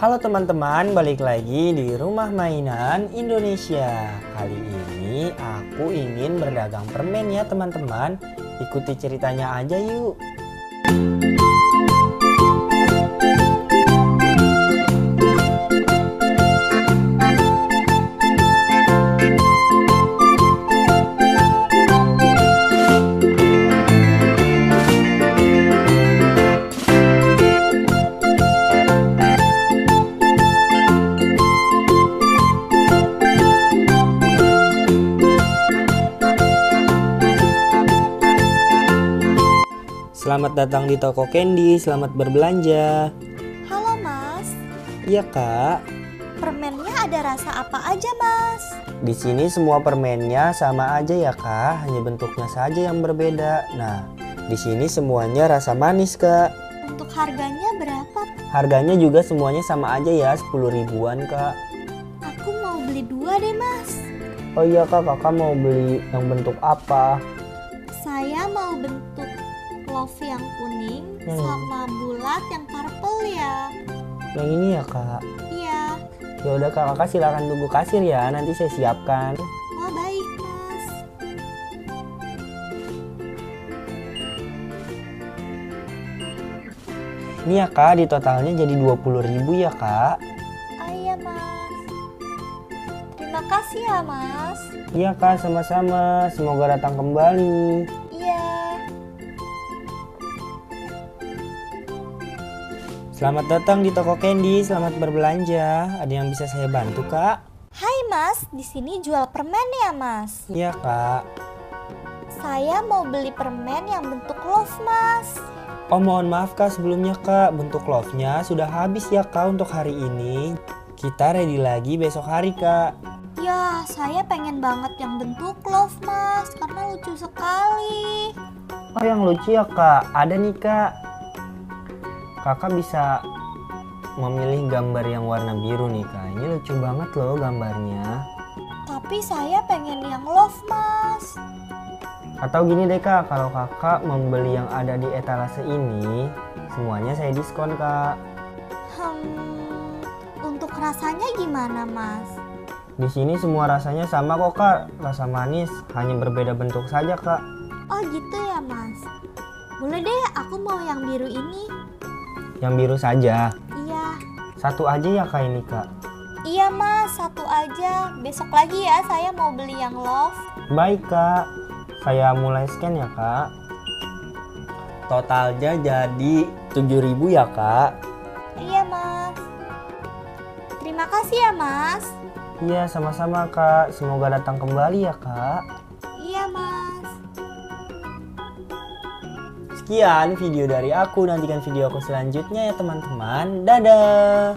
Halo teman-teman, balik lagi di Rumah Mainan Indonesia. Kali ini aku ingin berdagang permen ya teman-teman. Ikuti ceritanya aja yuk. Selamat datang di toko Candy, selamat berbelanja. Halo Mas, Iya Kak, permennya ada rasa apa aja Mas? di sini semua permennya sama aja ya Kak, hanya bentuknya saja yang berbeda. Nah, di sini semuanya rasa manis Kak. Untuk harganya berapa? Harganya juga semuanya sama aja ya, 10 ribuan Kak. Aku mau beli 2 deh Mas. Oh iya Kak, kakak mau beli yang bentuk apa? Saya mau bentuk love yang kuning sama bulat yang purple ya. Yang ini ya Kak. Iya. Ya udah Kak, kakak silakan tunggu kasir ya, nanti saya siapkan. Oh baik Mas. Ini ya Kak, di totalnya jadi 20.000 ya Kak. Oh iya Mas. Terima kasih ya Mas. Iya Kak, sama-sama. Semoga datang kembali. Iya. Selamat datang di toko Candy, selamat berbelanja. Ada yang bisa saya bantu Kak? Hai Mas, di sini jual permen ya Mas? Iya Kak. Saya mau beli permen yang bentuk love Mas. Oh mohon maaf Kak sebelumnya Kak, bentuk love-nya sudah habis ya Kak untuk hari ini. Kita ready lagi besok hari Kak. Ya, saya pengen banget yang bentuk love Mas, karena lucu sekali. Oh yang lucu ya Kak, ada nih Kak. Kakak bisa memilih gambar yang warna biru nih Kak. Ini lucu banget loh gambarnya. Tapi saya pengen yang love Mas. Atau gini deh Kak, kalau kakak membeli yang ada di etalase ini, semuanya saya diskon Kak. Untuk rasanya gimana Mas? Di sini semua rasanya sama kok Kak, rasa manis, hanya berbeda bentuk saja Kak. Oh gitu ya Mas. Boleh deh, aku mau yang biru ini. Yang biru saja. Iya. Satu aja ya Kak ini Kak. Iya Mas, satu aja. Besok lagi ya saya mau beli yang love. Baik Kak, saya mulai scan ya Kak. Totalnya jadi 7.000 ya Kak. Iya Mas. Terima kasih ya Mas. Iya sama-sama Kak, semoga datang kembali ya Kak. Iya Mas. Sekian video dari aku, nantikan video aku selanjutnya ya teman-teman. Dadah!